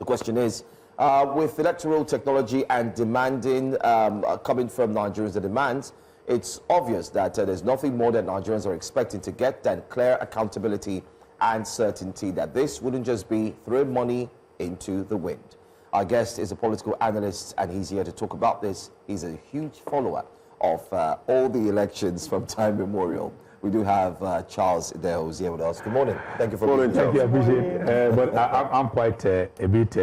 The question is, with electoral technology and demanding, coming from Nigerians, the demands, it's obvious that there's nothing more that Nigerians are expecting to get than clear accountability and certainty that this wouldn't just be throwing money into the wind. Our guest is a political analyst, and he's here to talk about this. He's a huge follower of all the elections from time immemorial. We do have Charles Ideho who's here with us. Good morning. Thank you for being here. Thank you, I appreciate it. But I'm quite a bit,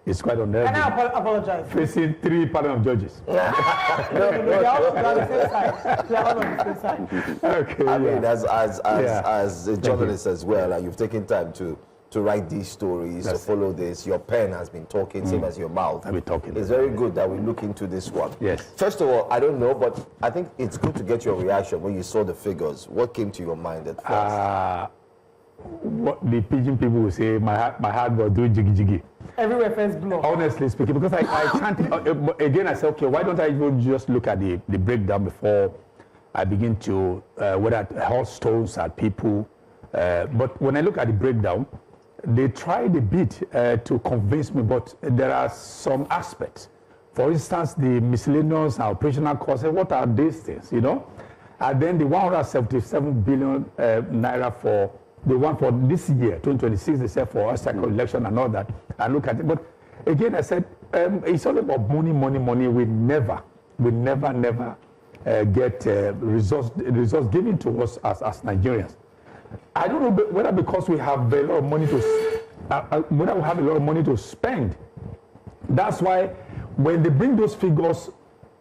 it's quite unnerving. And I apologize. Facing 3 panel of judges. They're all on the same side. They're all on the same side. Okay, I mean, as a journalist as well, and you've taken time to write these stories, to follow this. Your pen has been talking, same as your mouth. I've been talking. It's very good that we look into this one. Yes. First of all, I don't know, but I think it's good to get your reaction when you saw the figures. What came to your mind at first? What the Pidgin people will say, my heart was doing jiggy jiggy. Everywhere first blow. Honestly speaking, because I can't, again, I said, okay, why don't I even just look at the breakdown before I begin to, whether hurl stones at people. But when I look at the breakdown, they tried a bit to convince me, but there are some aspects. For instance, the miscellaneous and operational costs, what are these things, you know? And then the 177 billion naira for the one for this year, 2026, they said for a second election and all that. I look at it, but again, I said, it's all about money, money, money. We never get results given to us as Nigerians. I don't know whether because we have a lot of money to, whether we have a lot of money to spend. That's why when they bring those figures,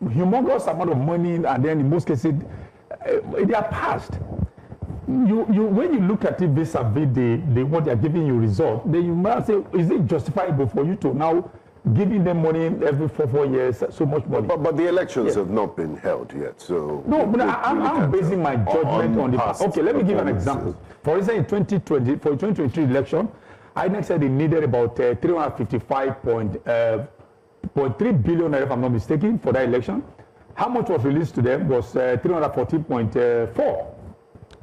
humongous amount of money, and then in most cases, they are passed. When you look at it vis-a-vis what they are giving you result, then you might say, is it justifiable for you to now giving them money every 4 years, so much money? But the elections have not been held yet, so... No, but I'm basing my judgment on the past. Okay, let me give an example. For instance, in 2020, for 2023 election, INEC said they needed about 355.3 billion, if I'm not mistaken, for that election. How much was released to them was 314.4.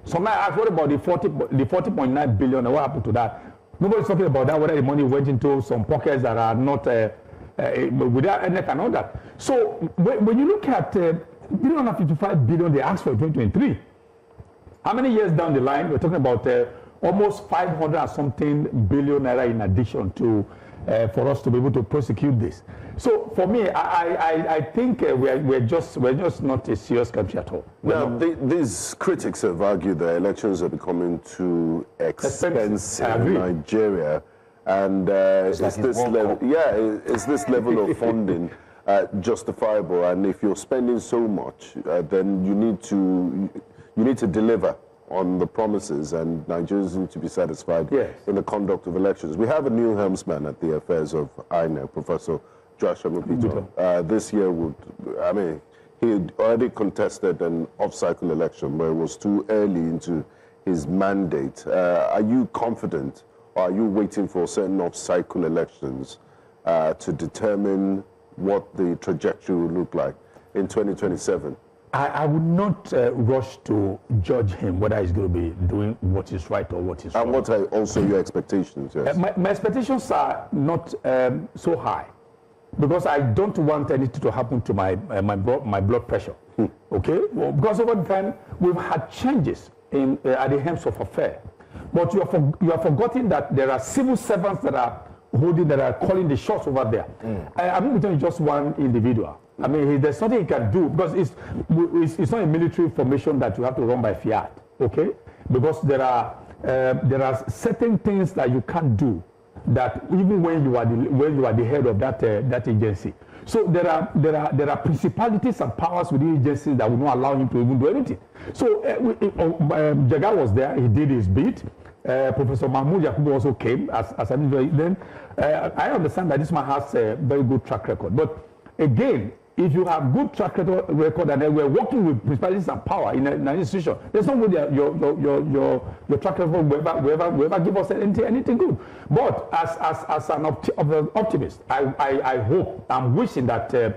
So now I thought about the 40.9 billion, and what happened to that? Nobody's talking about that, whether the money went into some pockets that are not without INEC and all that. So when you look at 355 billion they asked for in 2023, how many years down the line, we're talking about almost 500 and something billion naira in addition to for us to be able to prosecute this. So for me, I think we're just not a serious country at all. Now, these critics have argued that elections are becoming too expensive in Nigeria, and is this level of funding justifiable? And if you're spending so much, then you need to deliver on the promises, and Nigerians need to be satisfied in the conduct of elections. We have a new helmsman at the affairs of INEC, Professor Joshua Mupito. This year he had already contested an off-cycle election, but it was too early into his mandate. Are you confident, or are you waiting for certain off-cycle elections to determine what the trajectory will look like in 2027? I would not rush to judge him whether he's going to be doing what is right or what is wrong. And what are also your expectations? Yes. My expectations are not so high, because I don't want anything to happen to my blood pressure. Okay? Well, because over time we've had changes at the helms of affairs, but you are forgetting that there are civil servants that are calling the shots over there. I'm not telling you just one individual. I mean, there's nothing he can do, because it's not a military formation that you have to run by fiat, okay? Because there are certain things that you can't do, that even when you are the head of that agency. So there are principalities and powers within agencies that will not allow him to even do anything. So Jaga was there, he did his bit. Professor Mahmoud Yakubu also came as an individual. Then I understand that this man has a very good track record, but again, if you have good track record and then we're working with principalities and power in an institution, there's no way your track record will ever give us anything good. But as an optimist, I hope, I'm wishing that there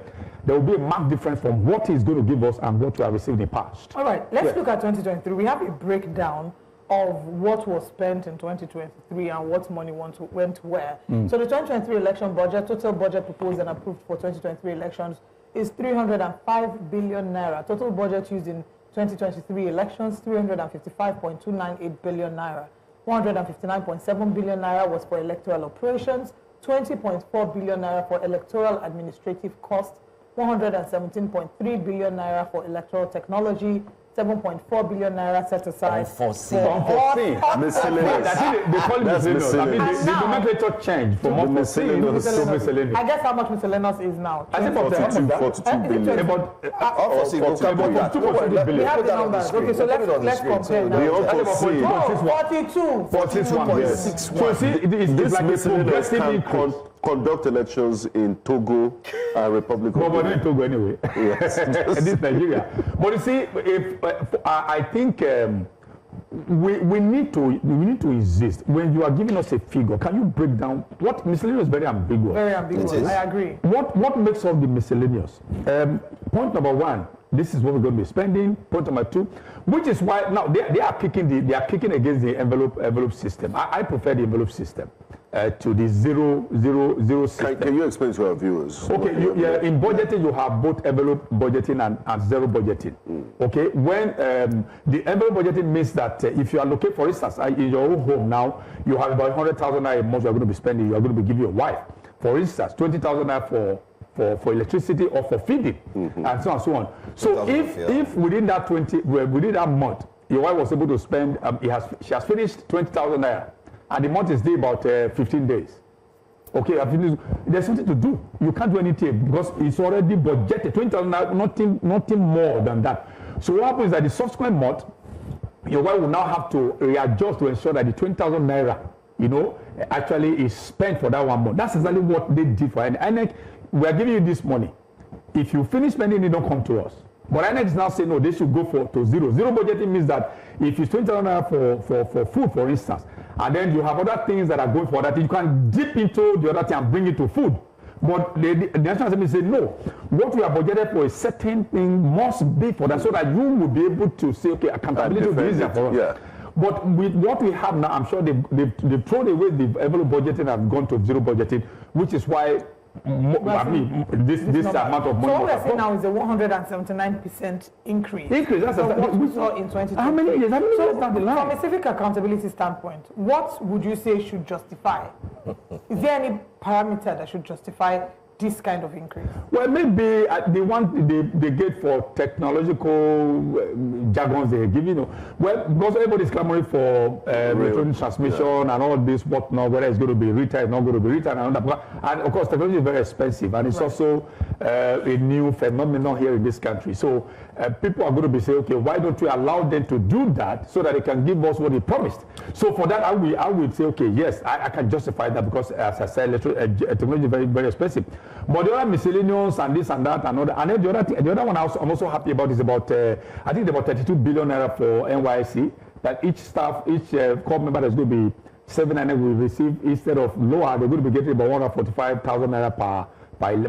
will be a marked difference from what he's going to give us and what we have received in the past. All right, let's look at 2023. We have a breakdown of what was spent in 2023 and what money went where. So the 2023 election budget, total budget proposed and approved for 2023 elections is 305 billion naira. Total budget used in 2023 elections, 355.298 billion naira. 159.7 billion naira was for electoral operations, 20.4 billion naira for electoral administrative costs, 117.3 billion naira for electoral technology, 7.4 billion naira set aside for miscellaneous. They call it miscellaneous. I mean, the nomenclature changed from miscellaneous to miscellaneous. I guess how much miscellaneous is now? I think 42 billion. About 2.3 billion. We have the numbers. Okay, so let's compare now. We also see 42. So see, it's like a progressive increase. Conduct elections in Togo and Republic of But not in Togo anyway. Yes. This Nigeria. But you see, I think we need to insist when you are giving us a figure. Can you break down what miscellaneous is very ambiguous? Very ambiguous. I agree. What makes up the miscellaneous? Point number one. This is what we're going to be spending. Point number two, which is why now they are kicking against the envelope system. I prefer the envelope system to the zero system. Can you explain to our viewers? Okay, in budgeting you have both envelope budgeting and zero budgeting. Okay, when the envelope budgeting means that if you allocate, for instance, in your own home now, you have about 100,000 naira a month you are going to be spending. You are going to be giving your wife, for instance, 20,000 naira for electricity or for feeding, and so on and so on. So if within that within that month, your wife was able to spend, she has finished 20,000 naira, and the month is due about 15 days. Okay, there's something to do. You can't do anything because it's already budgeted 20,000 naira, nothing more than that. So what happens is that the subsequent month, your wife will now have to readjust to ensure that the 20,000 naira, actually is spent for that 1 month. That's exactly what they did for INEC. We are giving you this money. If you finish spending it, don't come to us. But INEC is now saying, no, they should go to zero. Zero budgeting means that if it's 20,000 naira for food, for instance, and then you have other things that are going for that, you can dip into the other thing and bring it to food. But the National Assembly said, no, what we are budgeted for a certain thing must be for that, so that you will be able to say, okay, accountability will be easier for us. Yeah. But with what we have now, I'm sure they've thrown away the envelope budgeting and have gone to zero budgeting, which is why this amount of money. So what we're seeing now is a 179% increase. That's what we saw in 2020. How many years? So from a civic accountability standpoint, what would you say should justify? Is there any parameter that should justify this kind of increase? Well, maybe the one they get for technological jargons they're giving, well, because everybody's clamoring for electronic transmission and all this whatnot, whether it's going to be retail, not going to be retail, and of course, technology is very expensive, and it's also a new phenomenon here in this country. So people are going to be saying, okay, why don't we allow them to do that so that they can give us what they promised? So for that, I will say, okay, yes, I can justify that because, as I said, technology is very, very expensive. But the other miscellaneous and this and that and other, and then the other one I'm also happy about is about I think about 32 billion naira for NYC, that each corps member that's going to be 7 and will receive, instead of lower, they're going to be getting about 145,000 naira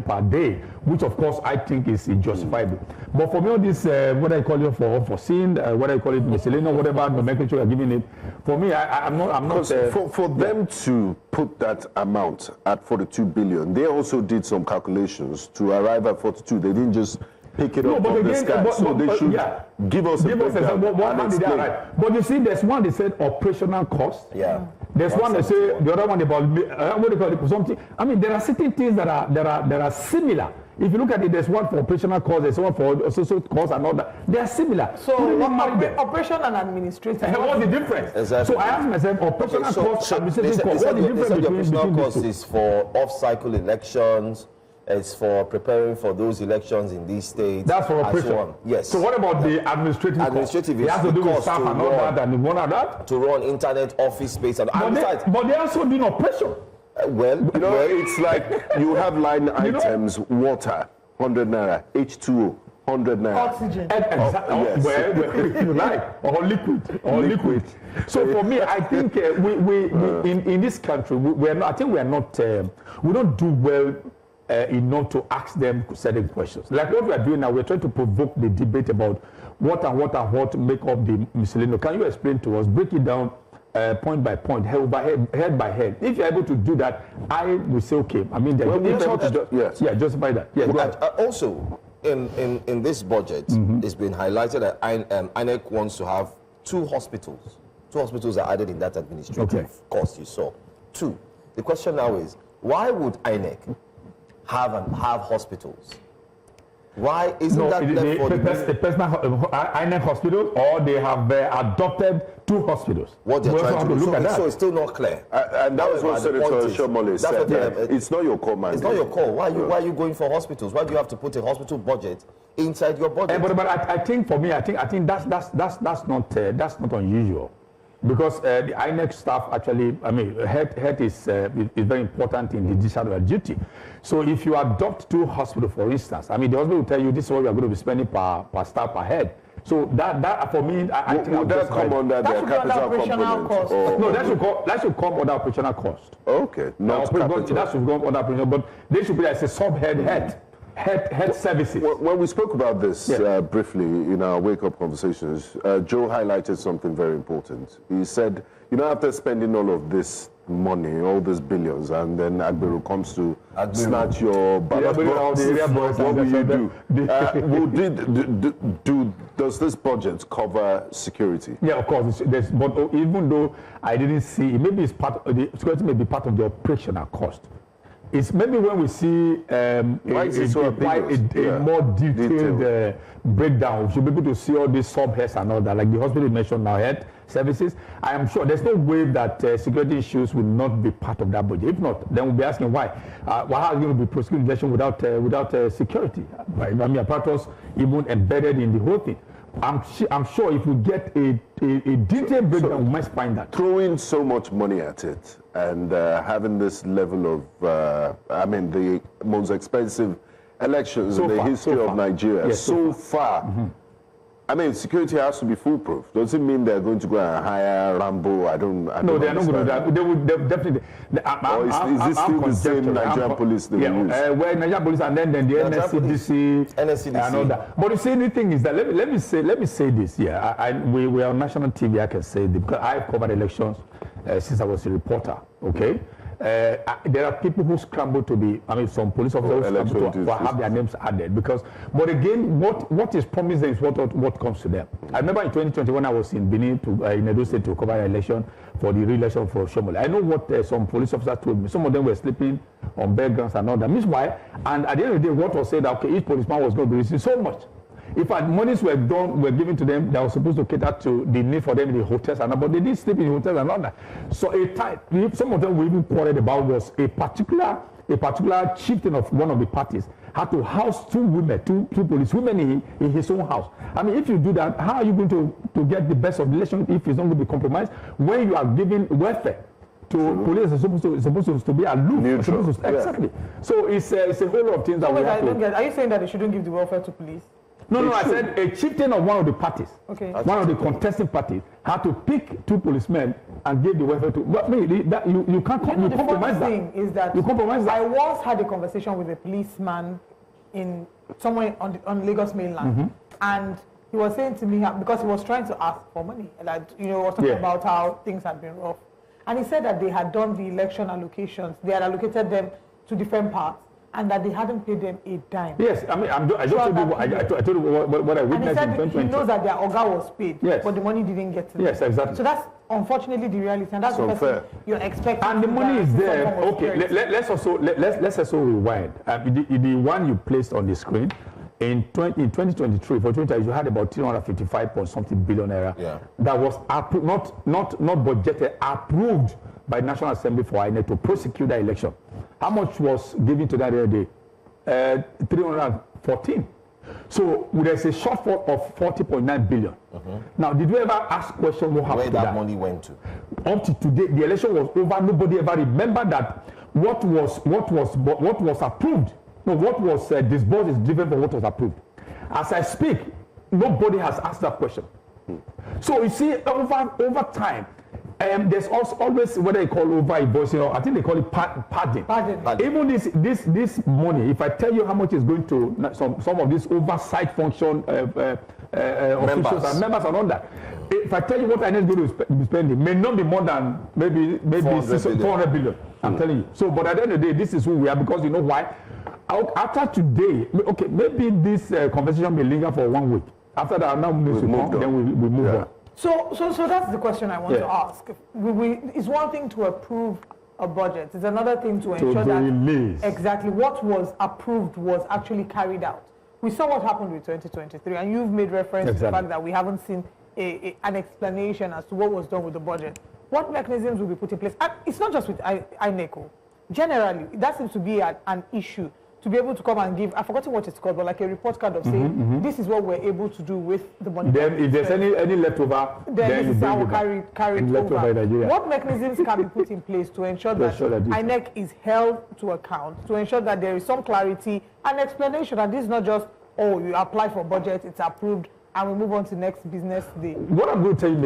per day, which of course I think is justifiable. But for me, all this what I call it for unforeseen, what I call it miscellaneous, whatever nomenclature you're giving it, for me, I'm not. For them to put that amount at 42 billion, they also did some calculations to arrive at 42. They didn't just pick it up from the sky. So they should give us a breakdown and explain. But you see, there's one they said operational cost. Yeah. There's one they say, the other one about what do you call it, something. I mean, there are certain things that are similar. If you look at it, there's one for operational cost, there's one for social cost and all that. They are similar. So operation and administrative. What's the difference? Exactly. So I asked myself, operational cost, administrative cost. What's the difference between these two? Operational cost is for off-cycle elections. It's for preparing for those elections in these states. That's for operation. So yes. So what about the administrative cost? Administrative it has to do with staff and all that and one of that? To run internet, office space, and but they also doing operation. It's like you have line items, water, 100 naira, H2O, 100 naira. Oxygen. Yes. Well, you like, or liquid. So for me, I think we in this country, we don't do well enough to ask them certain questions. Like what we are doing now, we're trying to provoke the debate about what make up the miscellaneous. Can you explain to us, break it down point by point, head by head? If you're able to do that, I will say, okay, I mean, justify that. Yeah, also, in this budget, it's been highlighted that INEC wants to have 2 hospitals. 2 hospitals are added in that administrative cost you saw. 2. The question now is, why would INEC have hospitals? Why isn't that left for the personal INEC hospital, or they have adopted 2 hospitals? What they're trying to do. So it's still not clear. And that was what Senator Shomole said. It's not your call, man. It's not your call. Why are you going for hospitals? Why do you have to put a hospital budget inside your budget? But I think for me, I think that's not unusual. Because the INEC staff actually, I mean, health is very important in the discharge duty. So if you adopt 2 hospitals, for instance, I mean, the hospital will tell you this is what we are going to be spending per staff per head. So that for me, I think would that come under their capital component? Cost. No, that should come under operational cost. Okay, not capital. That should come under operational, but they should be as a sub-head health services. When we spoke about this briefly in our wake-up conversations, Joe highlighted something very important. He said, after spending all of this money, all these billions, and then Agbero comes to snatch your ballot box, what will you do? Does this budget cover security? Yeah, of course. But even though I didn't see, maybe it's part of the security may be part of the operational cost. It's maybe when we see a more detailed breakdown, we should be able to see all these sub-heads and all that, like the hospital mentioned now, health services. I am sure there's no way that security issues will not be part of that budget. If not, then we'll be asking why. Why are you going to be prosecuting election without security? I mean, apparatus even embedded in the whole thing. I'm sure if we get a detailed breakdown, we might find that. Throwing so much money at it and having this level of, the most expensive elections in the history of Nigeria so far. I mean, security has to be foolproof. Does it mean they're going to go and hire Rambo? I don't No, they're not going to do that. They would definitely. Or is this still the same Nigerian police they will use? Well, Nigerian police and then the NSCDC and all that. But you see, the thing is that let me say this. Yeah, we are on national TV. I can say this because I've covered elections since I was a reporter. Okay. There are people who scramble to be, some police officers who scramble to have their names added but again, what is promised is what comes to them. I remember in 2020 when I was in Benin in Edo State to cover an election for the re-election for Shomole. I know what some police officers told me. Some of them were sleeping on bed grounds and all that. Meanwhile, and at the end of the day, what was said that each policeman was going to be receiving so much. If monies were given to them, they were supposed to cater to the need for them in the hotels and all, but they didn't sleep in the hotels and all that. So some of them were even quarreled about was a particular chieftain of one of the parties had to house 2 police women in his own house. I mean, if you do that, how are you going to get the best of the election if it's not going to be compromised when you are giving welfare to police is supposed to be aloof? Exactly. So it's a whole lot of things that we have to. Are you saying that they shouldn't give the welfare to police? No, I said a chieftain of one of the parties, one of the contesting parties, had to pick 2 policemen and give the welfare to. But you can't compromise that. The thing is that you compromise that. I once had a conversation with a policeman in somewhere on Lagos mainland, and he was saying to me because he was trying to ask for money, like was talking about how things had been rough, and he said that they had done the election allocations, they had allocated them to different parts, and that they hadn't paid them a dime. Yes, I mean, I told you what I witnessed in 2020. And he said he knows that their Oga was paid, but the money didn't get to them. Yes, exactly. So that's unfortunately the reality, and that's the you're expecting. And the money is there. Okay, let's also rewind. The one you placed on the screen in 2023 for 20, you had about 355.something billion naira that was not budgeted, approved by National Assembly for INEC to prosecute that election. How much was given to that day? 314. So there's a shortfall of 40.9 billion. Now, did you ever ask question what happened where that money went to? Up to today, the election was over. Nobody ever remembered that what was approved. No, what was disbursed is different from what was approved. As I speak, nobody has asked that question. So you see, over time, There's also always what they call over-invoicing, or I think they call it padding. Even this money, if I tell you how much is going to some of these oversight function officials and members and all that, if I tell you what I need to be spending, may not be more than maybe 400 billion. I'm telling you. So, but at the end of the day, this is who we are, because you know why? After today, okay, maybe this conversation may linger for 1 week. After that, now then we move on. So that's the question I want to ask. It's one thing to approve a budget. It's another thing to ensure that exactly what was approved was actually carried out. We saw what happened with 2023, and you've made reference to the fact that we haven't seen an explanation as to what was done with the budget. What mechanisms will be put in place? And it's not just with INEC. Generally, that seems to be an issue, to be able to come and give, I've forgotten what it's called, but like a report card of saying, this is what we're able to do with the money. Then if there's any leftover, then this is how we'll carry it over. What mechanisms can be put in place to ensure that INEC is held to account, to ensure that there is some clarity and explanation, and this is not just, oh, you apply for budget, it's approved, and we move on to next business day. What I'm going to tell you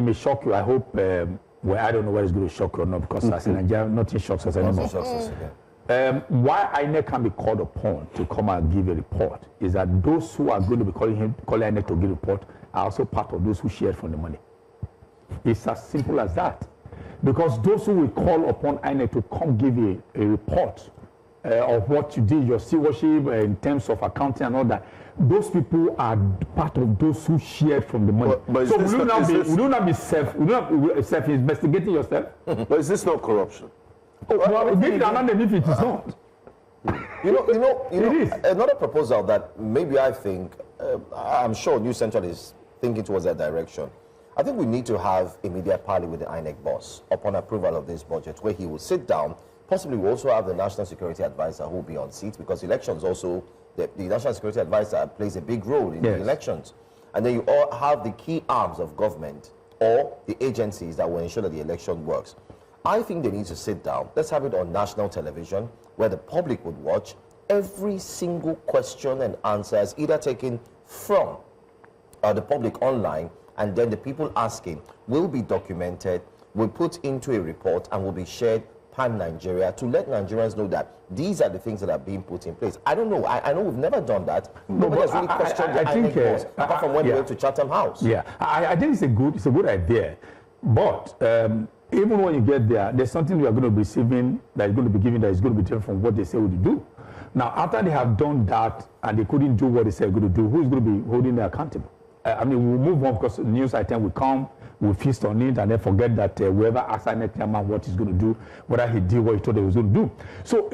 may shock you. I hope, well, I don't know whether it's going to shock you or not, because as in Nigeria, nothing shocks us anymore. Why INEC can be called upon to come and give a report is that those who are going to be calling INEC to give a report are also part of those who shared from the money. It's as simple as that. Because those who will call upon INEC to come give a report of what you did, your stewardship in terms of accounting and all that, those people are part of those who shared from the money. So will you not be self-investigating yourself? But is this not corruption? Well, give it another if it is not. It is. Another proposal that maybe I think, I'm sure New Central is thinking towards that direction. I think we need to have a media parley with the INEC boss upon approval of this budget, where he will sit down. Possibly we also have the National Security Advisor who will be on seat, because elections also, the National Security Advisor plays a big role in the elections. And then you all have the key arms of government or the agencies that will ensure that the election works. I think they need to sit down. Let's have it on national television, where the public would watch. Every single question and answer is either taken from the public online, and then the people asking will be documented, will put into a report, and will be shared pan-Nigeria to let Nigerians know that these are the things that are being put in place. I don't know. I know we've never done that. Nobody has really questioned the INEC boss, apart from when we went to Chatham House. Yeah, I think it's a good idea. But even when you get there, there's something you are going to be receiving that is going to be given that is going to be different from what they say would do. Now, after they have done that and they couldn't do what they said going to do, who is going to be holding them accountable? I mean, we'll move on because the news item will come, we'll feast on it, and then forget that whoever asked INEC chairman what he's going to do, whether he did what he thought he was going to do. So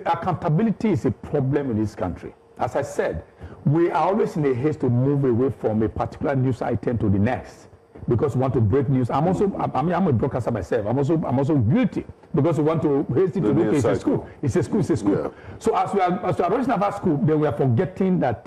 accountability is a problem in this country. As I said, we are always in a haste to move away from a particular news item to the next, because we want to break news. I'm a broadcaster myself. I'm also guilty because we want to hasten to look. It's a school. It's a school. Yeah. So as we are rushing about school, then we are forgetting that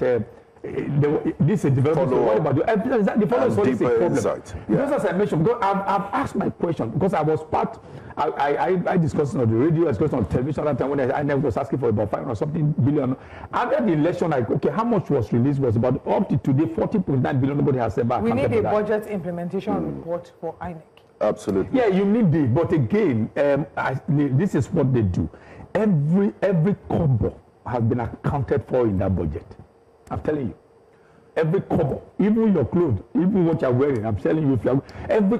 this is a development. So what about the follow is a problem. Because as I mentioned, because I've asked my question, because I was part. I discussed it on the radio, I discussed it on television at that time when I was asking for about 5 or something billion. After the election, like, okay, how much was released was about up to today 40.9 billion. Nobody has ever. We need a budget implementation report for INEC. Absolutely. Yeah, you need it. But again, this is what they do. Every kobo has been accounted for in that budget. I'm telling you. Every kobo, even your clothes, even what you're wearing, I'm telling you,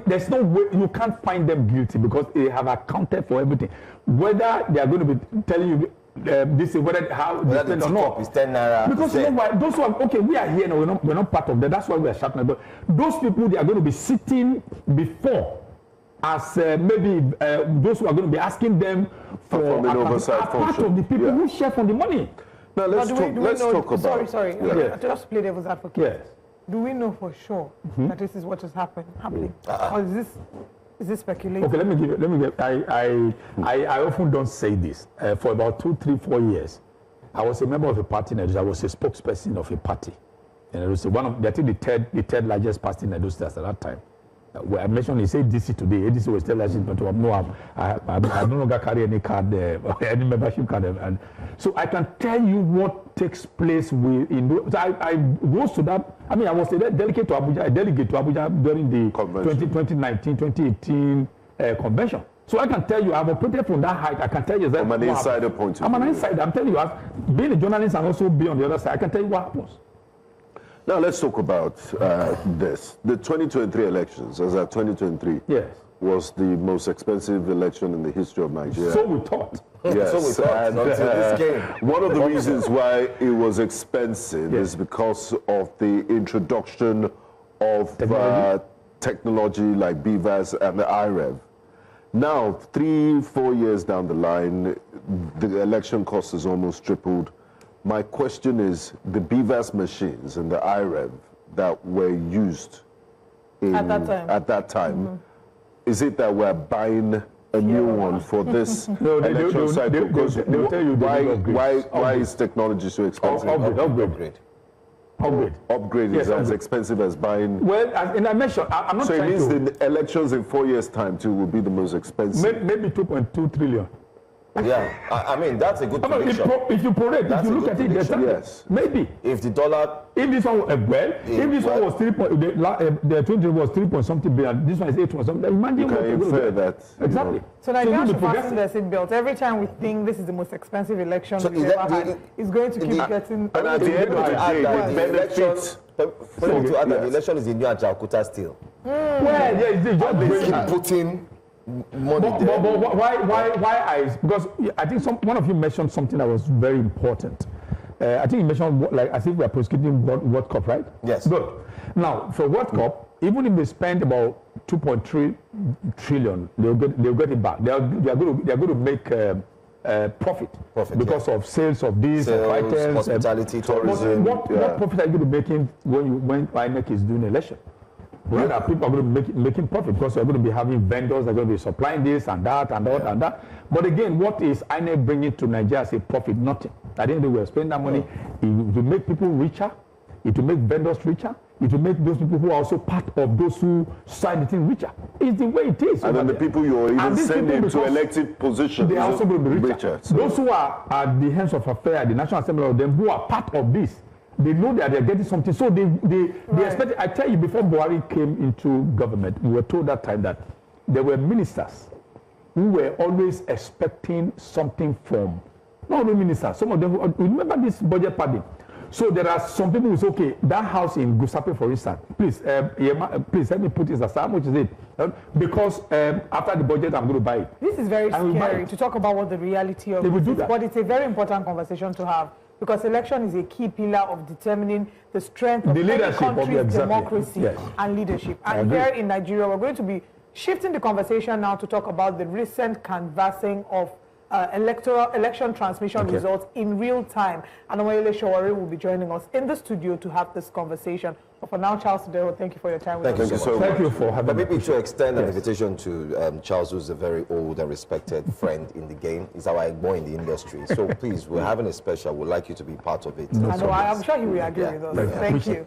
there's no way, you can't find them guilty because they have accounted for everything. Whether they are going to be telling you this is how they spend or not. Is 10 naira. Because you know why? Those who are, okay, we are here now, we're not part of that. That's why we are shouting about. Those people, they are going to be sitting before as maybe those who are going to be asking them for oversight function. Part of the people who share from the money. Now let's talk about. Sorry. Just play devil's advocate. Yes. Do we know for sure that this is what is happening? Or is this speculation? Okay, let me give. I often don't say this. For about 2, 3, 4 years, I was a member of a party in Edo. I was a spokesperson of a party. And it was I think the third largest party in Edo State at that time. well, I mentioned he said DC today. ADC was telling us, no, I no longer carry any card, any membership card. And so I can tell you what takes place I rose to that. I mean, I was a delegate to Abuja during the 2019, 2018 convention. So I can tell you, I've operated from that height. I can tell you that. From an insider point of view. I'm an insider. I'm telling you, being a journalist and also being on the other side, I can tell you what happens. Now let's talk about this. The 2023 elections, as at 2023, yes, was the most expensive election in the history of Nigeria. So we thought. Yes, so we thought until this game. One of the reasons why it was expensive is because of the introduction of technology like BVAS and the IREV. Now, 3-4 years down the line, the election cost has almost tripled. My question is, the BVAS machines and the IREV that were used at that time, is it that we're buying a new one for this election cycle? Because why is technology so expensive? Upgrade is as expensive as buying. Well, and I mentioned, I'm not. So it means the elections in 4 years' time too will be the most expensive. Maybe 2.2 trillion. Yeah, I mean that's a good prediction. If you prorate, if you look at it, yes, maybe. If the dollar, if this one, if this one was 3 point, the 20 was 3 point something billion. This one is 8 point something. Imagine you can infer that. Exactly. So Nigerians should fasten their seatbelts. Every time we think this is the most expensive election we've ever had, it's going to keep getting. And at the end of the day, the benefits. For me to add that the election is the new Ajaokuta still. Well, yeah, they keep putting money there. But why because I think one of you mentioned something that was very important. I think you mentioned, I think we are prosecuting World Cup, right? Yes. Good. Now, for World Cup, even if they spend about 2.3 trillion, they'll get it back. They are going to make profit because of sales of these items, hospitality, tourism. What profit are you going to be making when INEC is doing election? Well, people are going to be making profit because they're going to be having vendors, they're going to be supplying this and that and that and that. But again, what is INEC bringing to Nigeria as a profit? Nothing. At the end of the day, we're spending that money. It will make people richer. It will make vendors richer. It will make those people who are also part of those who sign the thing richer. It's the way it is. And then the people you're even sending to elected positions, they are also going to be richer. So those who are at the hands of affairs, the National Assembly of them, who are part of this, they know that they're getting something. So they expect. I tell you, before Buhari came into government, we were told that time that there were ministers who were always expecting something from, not only ministers, some of them, remember this budget padding. So there are some people who say, okay, that house in Gusape, for instance, please let me put this aside. How much is it? Because after the budget, I'm going to buy it. This is very scary to talk about what the reality of it is, but it's a very important conversation to have. Because election is a key pillar of determining the strength of any country's democracy and leadership. And here in Nigeria, we're going to be shifting the conversation now to talk about the recent canvassing of election transmission results in real time. And Omoyele Shawari will be joining us in the studio to have this conversation. But for now, Charles Ideho, thank you for your time with us. Thank you so much. Thank you for having me. But maybe to extend an invitation to Charles, who's a very old and respected friend in the game. He's our boy in the industry. So please, we're having a special. We'd like you to be part of it. I know, I'm sure he will agree with us. Thank you.